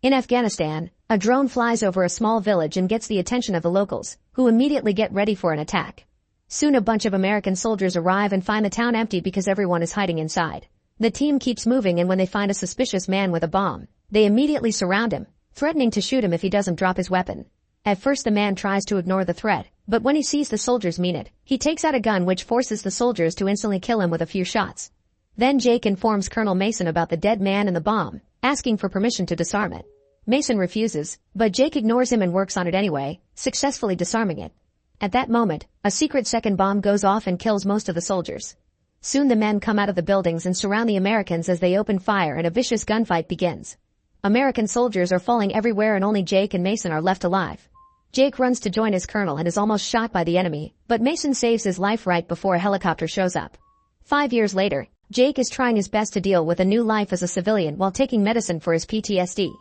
In Afghanistan, a drone flies over a small village and gets the attention of the locals, who immediately get ready for an attack. Soon a bunch of American soldiers arrive and find the town empty because everyone is hiding inside. The team keeps moving, and when they find a suspicious man with a bomb, they immediately surround him, threatening to shoot him if he doesn't drop his weapon. At first the man tries to ignore the threat, but when he sees the soldiers mean it, he takes out a gun which forces the soldiers to instantly kill him with a few shots. Then Jake informs Colonel Mason about the dead man and the bomb, asking for permission to disarm it. Mason refuses, but Jake ignores him and works on it anyway, successfully disarming it. At that moment, a secret second bomb goes off and kills most of the soldiers. Soon the men come out of the buildings and surround the Americans as they open fire, and a vicious gunfight begins. American soldiers are falling everywhere and only Jake and Mason are left alive. Jake runs to join his colonel and is almost shot by the enemy, but Mason saves his life right before a helicopter shows up. 5 years later, Jake is trying his best to deal with a new life as a civilian while taking medicine for his PTSD.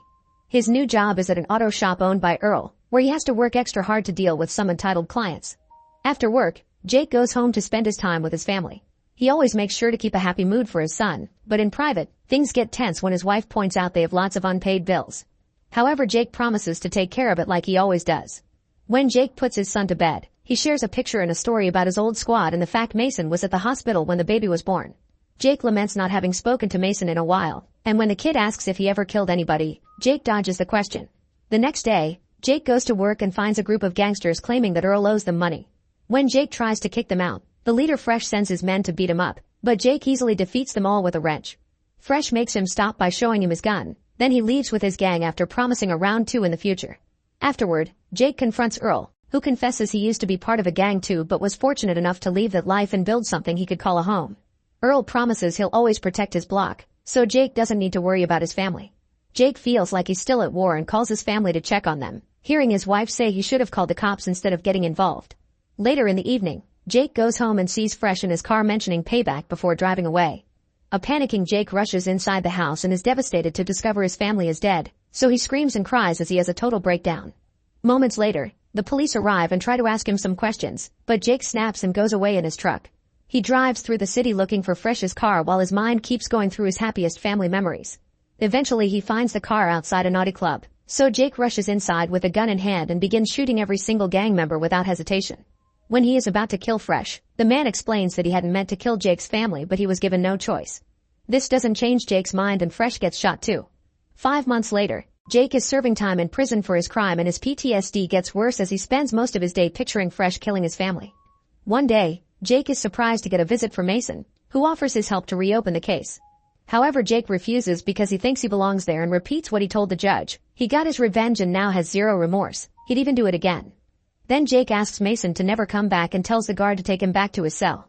His new job is at an auto shop owned by Earl, where he has to work extra hard to deal with some entitled clients. After work, Jake goes home to spend his time with his family. He always makes sure to keep a happy mood for his son, but in private, things get tense when his wife points out they have lots of unpaid bills. However, Jake promises to take care of it like he always does. When Jake puts his son to bed, he shares a picture and a story about his old squad and the fact Mason was at the hospital when the baby was born. Jake laments not having spoken to Mason in a while, and when the kid asks if he ever killed anybody, Jake dodges the question. The next day, Jake goes to work and finds a group of gangsters claiming that Earl owes them money. When Jake tries to kick them out, the leader Fresh sends his men to beat him up, but Jake easily defeats them all with a wrench. Fresh makes him stop by showing him his gun, then he leaves with his gang after promising a round 2 in the future. Afterward, Jake confronts Earl, who confesses he used to be part of a gang too but was fortunate enough to leave that life and build something he could call a home. Earl promises he'll always protect his block, so Jake doesn't need to worry about his family. Jake feels like he's still at war and calls his family to check on them, hearing his wife say he should have called the cops instead of getting involved. Later in the evening, Jake goes home and sees Fresh in his car mentioning payback before driving away. A panicking Jake rushes inside the house and is devastated to discover his family is dead, so he screams and cries as he has a total breakdown. Moments later, the police arrive and try to ask him some questions, but Jake snaps and goes away in his truck. He drives through the city looking for Fresh's car while his mind keeps going through his happiest family memories. Eventually he finds the car outside a naughty club, so Jake rushes inside with a gun in hand and begins shooting every single gang member without hesitation. When he is about to kill Fresh, the man explains that he hadn't meant to kill Jake's family but he was given no choice. This doesn't change Jake's mind and Fresh gets shot too. 5 months later, Jake is serving time in prison for his crime and his PTSD gets worse as he spends most of his day picturing Fresh killing his family. One day, Jake is surprised to get a visit from Mason, who offers his help to reopen the case. However, Jake refuses because he thinks he belongs there and repeats what he told the judge. He got his revenge and now has zero remorse. He'd even do it again. Then Jake asks Mason to never come back and tells the guard to take him back to his cell.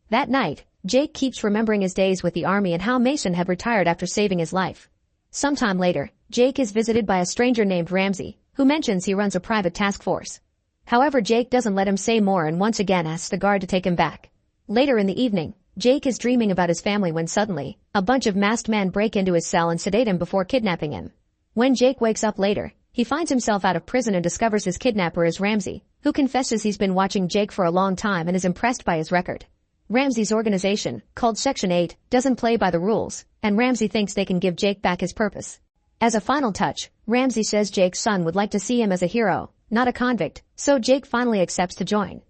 That night, Jake keeps remembering his days with the army and how Mason had retired after saving his life. Sometime later, Jake is visited by a stranger named Ramsey, who mentions he runs a private task force. However, Jake doesn't let him say more and once again asks the guard to take him back. Later in the evening, Jake is dreaming about his family when suddenly, a bunch of masked men break into his cell and sedate him before kidnapping him. When Jake wakes up later, he finds himself out of prison and discovers his kidnapper is Ramsey, who confesses he's been watching Jake for a long time and is impressed by his record. Ramsey's organization, called Section 8, doesn't play by the rules, and Ramsey thinks they can give Jake back his purpose. As a final touch, Ramsey says Jake's son would like to see him as a hero, not a convict, so Jake finally accepts to join.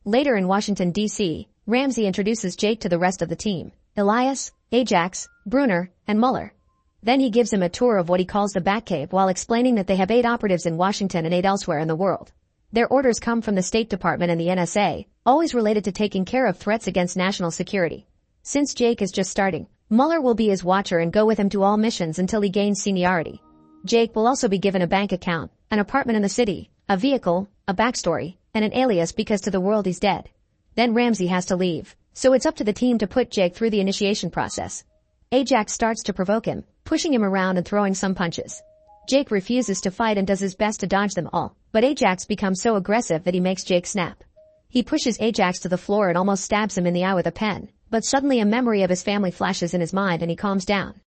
Later in Washington, D.C., Ramsey introduces Jake to the rest of the team, Elias, Ajax, Brunner, and Mueller. Then he gives him a tour of what he calls the Batcave while explaining that they have 8 operatives in Washington and 8 elsewhere in the world. Their orders come from the State Department and the NSA, always related to taking care of threats against national security. Since Jake is just starting, Mueller will be his watcher and go with him to all missions until he gains seniority. Jake will also be given a bank account, an apartment in the city, a vehicle, a backstory, and an alias because to the world he's dead. Then Ramsey has to leave, so it's up to the team to put Jake through the initiation process. Ajax starts to provoke him, pushing him around and throwing some punches. Jake refuses to fight and does his best to dodge them all, but Ajax becomes so aggressive that he makes Jake snap. He pushes Ajax to the floor and almost stabs him in the eye with a pen, but suddenly a memory of his family flashes in his mind and he calms down.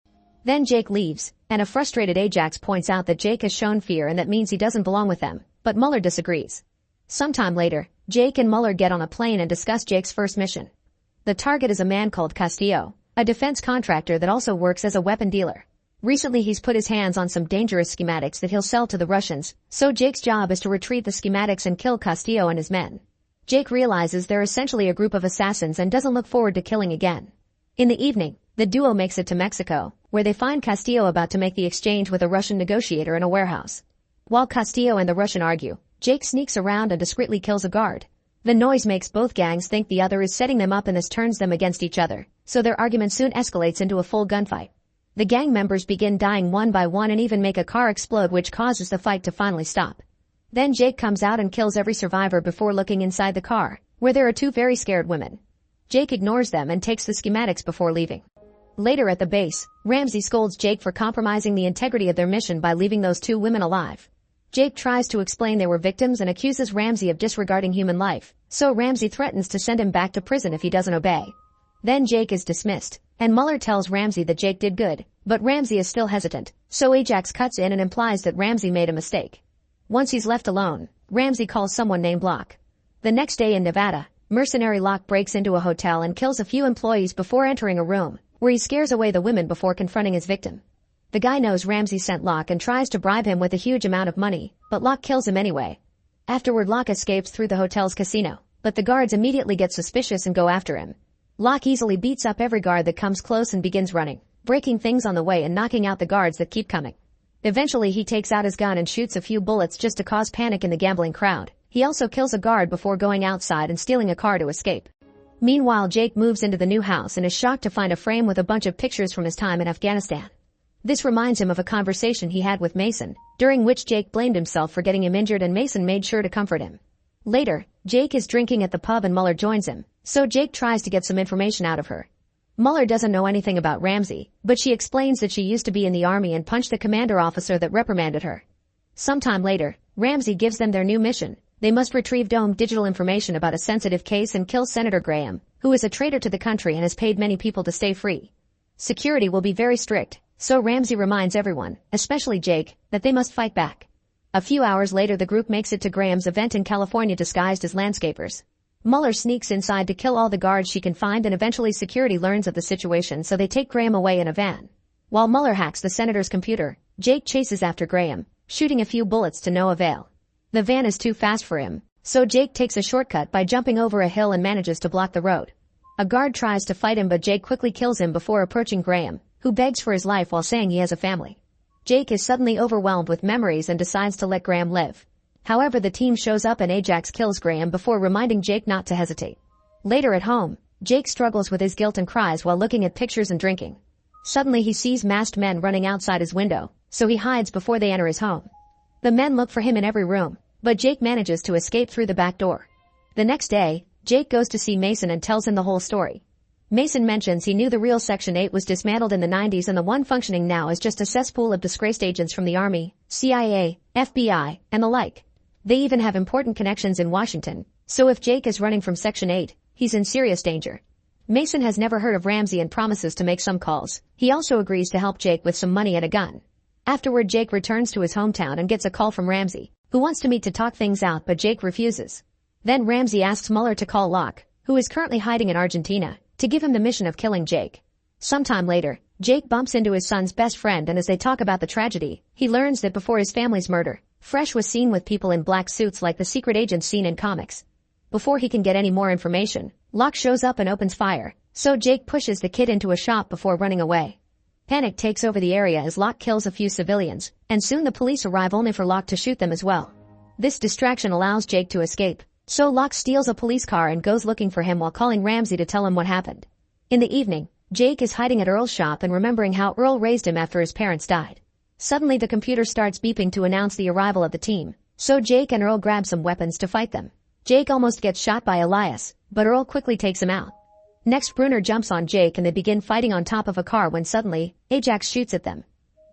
Then Jake leaves, and a frustrated Ajax points out that Jake has shown fear and that means he doesn't belong with them, but Mueller disagrees. Sometime later, Jake and Mueller get on a plane and discuss Jake's first mission. The target is a man called Castillo, a defense contractor that also works as a weapon dealer. Recently he's put his hands on some dangerous schematics that he'll sell to the Russians, so Jake's job is to retrieve the schematics and kill Castillo and his men. Jake realizes they're essentially a group of assassins and doesn't look forward to killing again. In the evening, the duo makes it to Mexico, where they find Castillo about to make the exchange with a Russian negotiator in a warehouse. While Castillo and the Russian argue, Jake sneaks around and discreetly kills a guard. The noise makes both gangs think the other is setting them up and this turns them against each other, so their argument soon escalates into a full gunfight. The gang members begin dying one by one and even make a car explode, which causes the fight to finally stop. Then Jake comes out and kills every survivor before looking inside the car, where there are two very scared women. Jake ignores them and takes the schematics before leaving. Later at the base, Ramsey scolds Jake for compromising the integrity of their mission by leaving those two women alive. Jake tries to explain they were victims and accuses Ramsey of disregarding human life, so Ramsey threatens to send him back to prison if he doesn't obey. Then Jake is dismissed, and Muller tells Ramsey that Jake did good, but Ramsey is still hesitant, so Ajax cuts in and implies that Ramsey made a mistake. Once he's left alone, Ramsey calls someone named Locke. The next day in Nevada, mercenary Locke breaks into a hotel and kills a few employees before entering a room, where he scares away the women before confronting his victim. The guy knows Ramsey sent Locke and tries to bribe him with a huge amount of money, but Locke kills him anyway. Afterward, Locke escapes through the hotel's casino, but the guards immediately get suspicious and go after him. Locke easily beats up every guard that comes close and begins running, breaking things on the way and knocking out the guards that keep coming. Eventually he takes out his gun and shoots a few bullets just to cause panic in the gambling crowd. He also kills a guard before going outside and stealing a car to escape. Meanwhile, Jake moves into the new house and is shocked to find a frame with a bunch of pictures from his time in Afghanistan. This reminds him of a conversation he had with Mason, during which Jake blamed himself for getting him injured and Mason made sure to comfort him. Later, Jake is drinking at the pub and Muller joins him, so Jake tries to get some information out of her. Muller doesn't know anything about Ramsey, but she explains that she used to be in the army and punched the commander officer that reprimanded her. Sometime later, Ramsey gives them their new mission. They must retrieve digital information about a sensitive case and kill Senator Graham, who is a traitor to the country and has paid many people to stay free. Security will be very strict, so Ramsey reminds everyone, especially Jake, that they must fight back. A few hours later, the group makes it to Graham's event in California disguised as landscapers. Muller sneaks inside to kill all the guards she can find, and eventually security learns of the situation, so they take Graham away in a van. While Muller hacks the senator's computer, Jake chases after Graham, shooting a few bullets to no avail. The van is too fast for him, so Jake takes a shortcut by jumping over a hill and manages to block the road. A guard tries to fight him, but Jake quickly kills him before approaching Graham, who begs for his life while saying he has a family. Jake is suddenly overwhelmed with memories and decides to let Graham live. However, the team shows up and Ajax kills Graham before reminding Jake not to hesitate. Later at home, Jake struggles with his guilt and cries while looking at pictures and drinking. Suddenly he sees masked men running outside his window, so he hides before they enter his home. The men look for him in every room, but Jake manages to escape through the back door. The next day, Jake goes to see Mason and tells him the whole story. Mason mentions he knew the real Section 8 was dismantled in the 90s and the one functioning now is just a cesspool of disgraced agents from the Army, CIA, FBI, and the like. They even have important connections in Washington, so if Jake is running from Section 8, he's in serious danger. Mason has never heard of Ramsey and promises to make some calls. He also agrees to help Jake with some money and a gun. Afterward, Jake returns to his hometown and gets a call from Ramsey, who wants to meet to talk things out, but Jake refuses. Then Ramsey asks Muller to call Locke, who is currently hiding in Argentina, to give him the mission of killing Jake. Sometime later, Jake bumps into his son's best friend, and as they talk about the tragedy, he learns that before his family's murder, Fresh was seen with people in black suits like the secret agents seen in comics. Before he can get any more information, Locke shows up and opens fire, so Jake pushes the kid into a shop before running away. Panic takes over the area as Locke kills a few civilians, and soon the police arrive only for Locke to shoot them as well. This distraction allows Jake to escape, so Locke steals a police car and goes looking for him while calling Ramsey to tell him what happened. In the evening, Jake is hiding at Earl's shop and remembering how Earl raised him after his parents died. Suddenly the computer starts beeping to announce the arrival of the team, so Jake and Earl grab some weapons to fight them. Jake almost gets shot by Elias, but Earl quickly takes him out. Next, Brunner jumps on Jake and they begin fighting on top of a car when suddenly, Ajax shoots at them.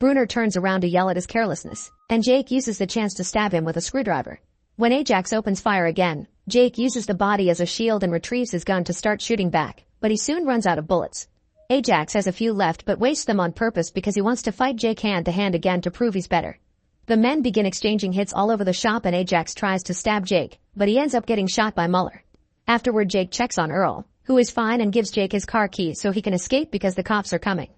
Brunner turns around to yell at his carelessness, and Jake uses the chance to stab him with a screwdriver. When Ajax opens fire again, Jake uses the body as a shield and retrieves his gun to start shooting back, but he soon runs out of bullets. Ajax has a few left but wastes them on purpose because he wants to fight Jake hand to hand again to prove he's better. The men begin exchanging hits all over the shop and Ajax tries to stab Jake, but he ends up getting shot by Muller. Afterward, Jake checks on Earl, who is fine, and gives Jake his car keys so he can escape because the cops are coming.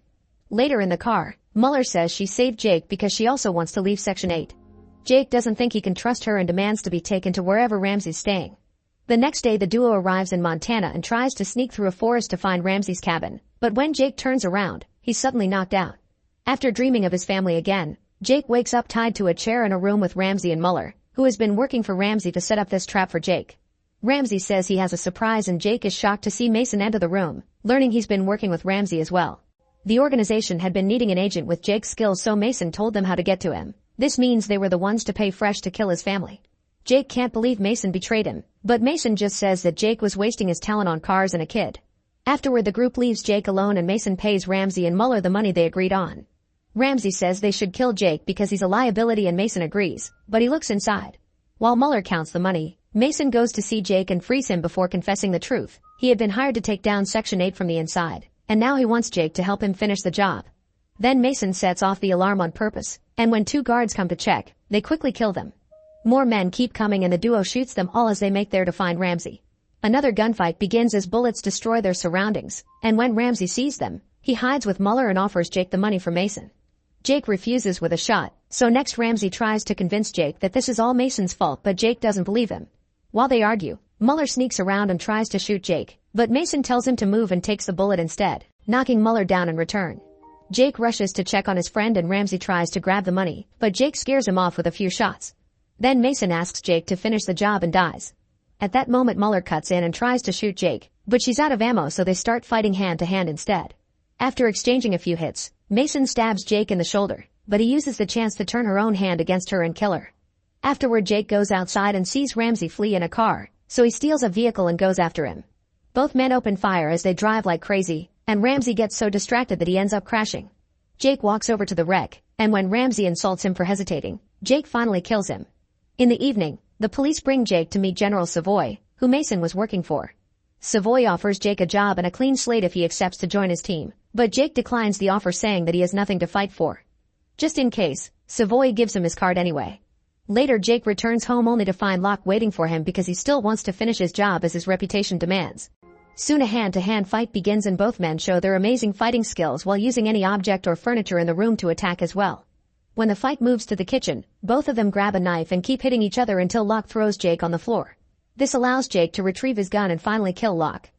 Later in the car, Mueller says she saved Jake because she also wants to leave Section 8. Jake doesn't think he can trust her and demands to be taken to wherever Ramsey's staying. The next day the duo arrives in Montana and tries to sneak through a forest to find Ramsey's cabin, but when Jake turns around, he's suddenly knocked out. After dreaming of his family again, Jake wakes up tied to a chair in a room with Ramsey and Mueller, who has been working for Ramsey to set up this trap for Jake. Ramsey says he has a surprise and Jake is shocked to see Mason enter the room, learning he's been working with Ramsey as well. The organization had been needing an agent with Jake's skills, so Mason told them how to get to him. This means they were the ones to pay Fresh to kill his family. Jake can't believe Mason betrayed him, but Mason just says that Jake was wasting his talent on cars and a kid. Afterward the group leaves Jake alone and Mason pays Ramsey and Mueller the money they agreed on. Ramsey says they should kill Jake because he's a liability and Mason agrees, but he looks inside. While Mueller counts the money, Mason goes to see Jake and frees him before confessing the truth. He had been hired to take down Section 8 from the inside, and now he wants Jake to help him finish the job. Then Mason sets off the alarm on purpose, and when two guards come to check, they quickly kill them. More men keep coming and the duo shoots them all as they make there to find Ramsey. Another gunfight begins as bullets destroy their surroundings, and when Ramsey sees them, he hides with Mueller and offers Jake the money for Mason. Jake refuses with a shot, so next Ramsey tries to convince Jake that this is all Mason's fault, but Jake doesn't believe him. While they argue, Mueller sneaks around and tries to shoot Jake, but Mason tells him to move and takes the bullet instead, knocking Mueller down in return. Jake rushes to check on his friend and Ramsey tries to grab the money, but Jake scares him off with a few shots. Then Mason asks Jake to finish the job and dies. At that moment Mueller cuts in and tries to shoot Jake, but she's out of ammo, so they start fighting hand to hand instead. After exchanging a few hits, Mason stabs Jake in the shoulder, but he uses the chance to turn her own hand against her and kill her. Afterward Jake goes outside and sees Ramsey flee in a car, so he steals a vehicle and goes after him. Both men open fire as they drive like crazy, and Ramsey gets so distracted that he ends up crashing. Jake walks over to the wreck, and when Ramsey insults him for hesitating, Jake finally kills him. In the evening, the police bring Jake to meet General Savoy, who Mason was working for. Savoy offers Jake a job and a clean slate if he accepts to join his team, but Jake declines the offer saying that he has nothing to fight for. Just in case, Savoy gives him his card anyway. Later Jake returns home only to find Locke waiting for him because he still wants to finish his job as his reputation demands. Soon a hand-to-hand fight begins and both men show their amazing fighting skills while using any object or furniture in the room to attack as well. When the fight moves to the kitchen, both of them grab a knife and keep hitting each other until Locke throws Jake on the floor. This allows Jake to retrieve his gun and finally kill Locke.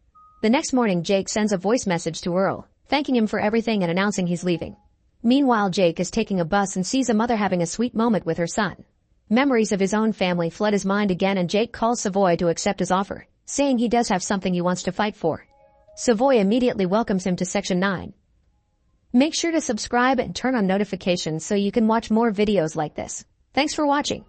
The next morning Jake sends a voice message to Earl, thanking him for everything and announcing he's leaving. Meanwhile Jake is taking a bus and sees a mother having a sweet moment with her son. Memories of his own family flood his mind again and Jake calls Savoy to accept his offer, saying he does have something he wants to fight for. Savoy immediately welcomes him to Section 9. Make sure to subscribe and turn on notifications so you can watch more videos like this. Thanks for watching.